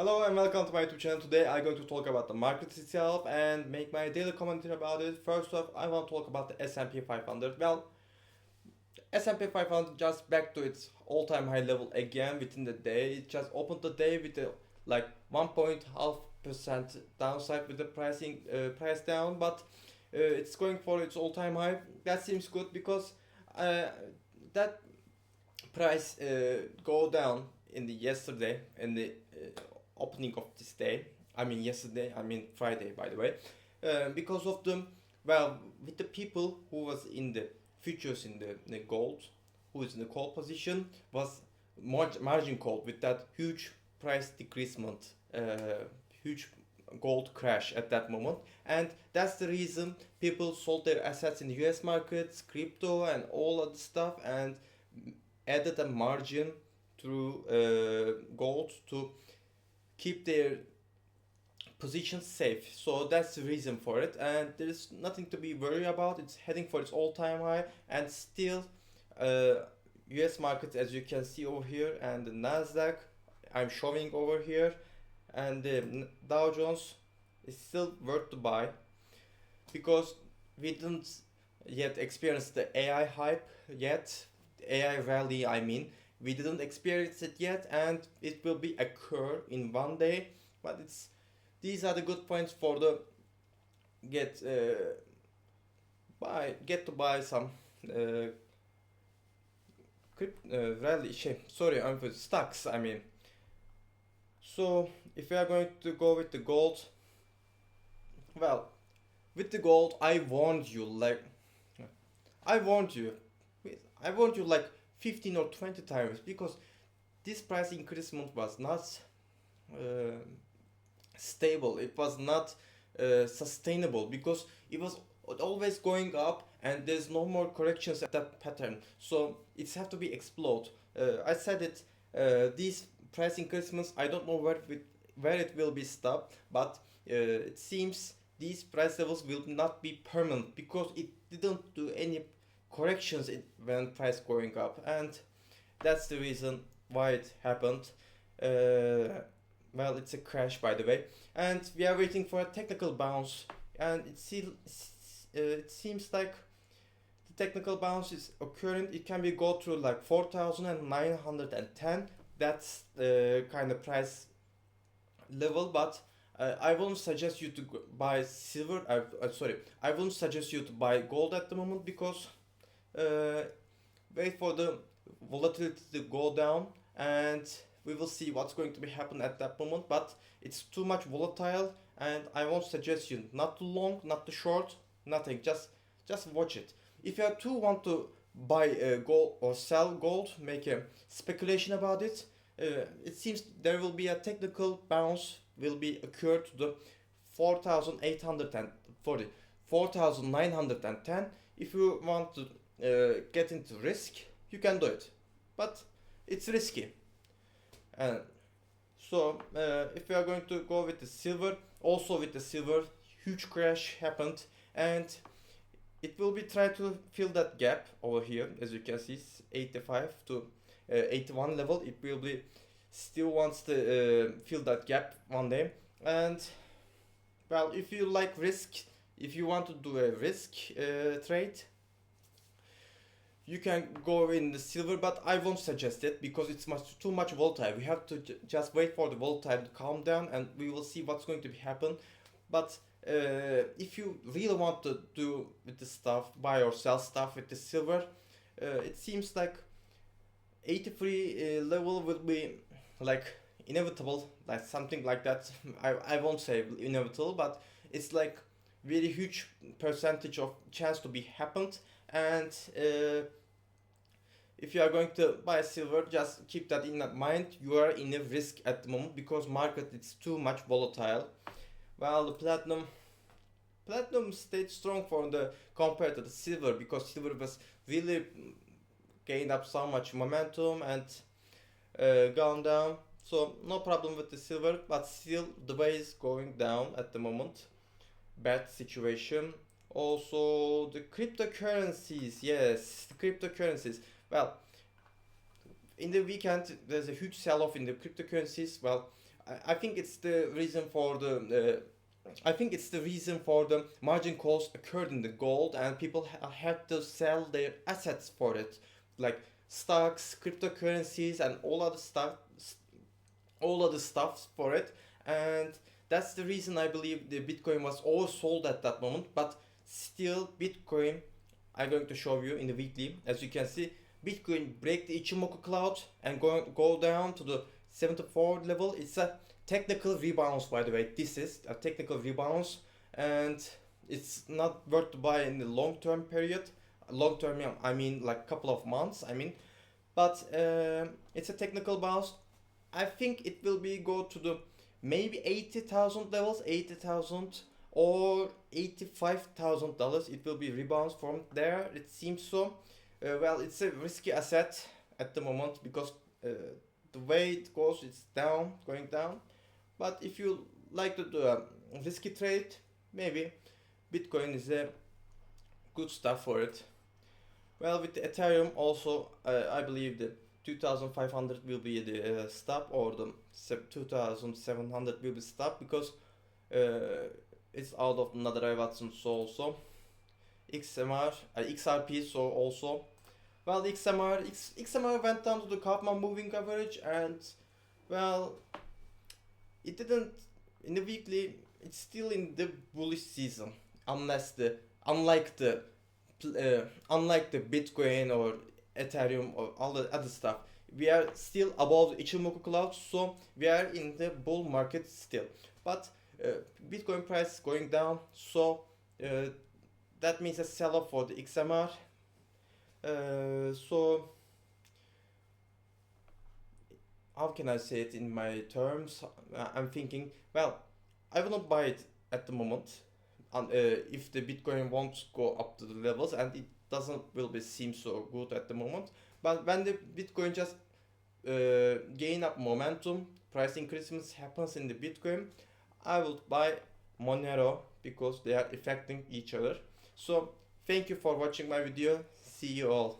Hello and welcome to my YouTube channel. Today I'm going to talk about the market itself and make my daily commentary about it. First off, I want to talk about the S&P 500. Well, S&P 500 just back to its all-time high level again within the day. It just opened the day with a like 1.5% downside with the price down, but it's going for its all-time high. That seems good because that price go down in the yesterday in the opening of this day. I mean yesterday. I mean Friday, by the way, because of the with the people who was in the futures in the gold, who is in the call position, was margin call with that huge price decreasement, huge gold crash at that moment, and that's the reason people sold their assets in the US markets, crypto, and all other stuff, and added a margin through gold to keep their position safe. So that's the reason for it, and there is nothing to be worried about. It's heading for its all-time high, and still US markets, as you can see over here, and the Nasdaq I'm showing over here, and the Dow Jones is still worth to buy because we didn't yet experience the AI hype yet, the AI rally I mean. We didn't experience it yet, and it will be occur in one day. But these are the good points for the get to buy some rally. Sorry, I'm for stocks. I mean, so if we are going to go with the gold, well, with the gold, I warned you I warned you, I warned you like 15 or 20 times because this price increasement was not stable. It was not sustainable because it was always going up and there's no more corrections at that pattern, so it's have to be explode. I said it, these price increasements, I don't know where it will be stopped, but it seems these price levels will not be permanent because it didn't do any corrections when price going up, and that's the reason why it happened. Well, it's a crash, by the way, and we are waiting for a technical bounce, and it seems like the technical bounce is occurring. It can be go through like 4,910. That's the kind of price level, but I won't suggest you to buy silver. Sorry, I won't suggest you to buy gold at the moment because wait for the volatility to go down, and we will see what's going to be happen at that moment. But it's too much volatile, and I won't suggest you not too long, not too short, nothing. Just watch it. If you too want to buy gold or sell gold, make a speculation about it. It seems there will be a technical bounce will be occurred to the 4,840, 4,910. If you want to get into risk, you can do it, but it's risky. And so if we are going to go with the silver, also with the silver, huge crash happened, and it will be try to fill that gap over here. As you can see, 85 to 81 level. It will be still wants to fill that gap one day. And well, if you like risk, if you want to do a risk trade, you can go in the silver, but I won't suggest it because it's too much volatile. We have to just wait for the volatile to calm down, and we will see what's going to happen. But if you really want to do with the stuff, buy or sell stuff with the silver, it seems like 83 level will be like inevitable, like something like that. I won't say inevitable, but it's like very huge percentage of chance to be happened. And if you are going to buy silver, just keep that in mind. You are in a risk at the moment because market is too much volatile. Well, the platinum stayed strong for the compared to the silver because silver was really gained up so much momentum and gone down. So no problem with the silver, but still the way is going down at the moment. Bad situation. Also the cryptocurrencies, yes, the cryptocurrencies. Well, in the weekend there's a huge sell-off in the cryptocurrencies. Well, I think it's the reason for the I think it's the reason for the margin calls occurred in the gold, and people had to sell their assets for it, like stocks, cryptocurrencies, and all other stuffs for it. And that's the reason I believe the Bitcoin was oversold at that moment. But still, Bitcoin, I'm going to show you in the weekly. As you can see, Bitcoin break the Ichimoku cloud and go down to the 74 level. It's a technical rebounds, by the way. This is a technical rebounds, and it's not worth to buy in the long term period. Long term, yeah, I mean like couple of months. I mean, but it's a technical bounce. I think it will be go to the maybe 80,000 levels, 80,000 or $85,000. It will be rebounds from there. It seems so. Well, it's a risky asset at the moment because the way it goes, it's down, going down. But if you like to do a risky trade, maybe Bitcoin is a good stuff for it. Well, with the Ethereum also, I believe the 2500 will be the stop, or the 2700 will be stop, because it's out of another Watson, so also XMR, XRP, so also. Well, XMR went down to the Kaufman moving average, and well, it didn't in the weekly. It's still in the bullish season, unless the unlike the unlike the Bitcoin or Ethereum or all the other stuff, we are still above the Ichimoku cloud, so we are in the bull market still. But Bitcoin price is going down, so that means a sell-off for the XMR. So how can I say it in my terms? I'm thinking, well, I will not buy it at the moment, and if the Bitcoin won't go up to the levels, and it doesn't will be seem so good at the moment. But when the Bitcoin just gain up momentum, price increases happens in the Bitcoin, I will buy Monero because they are affecting each other. So thank you for watching my video. See you all.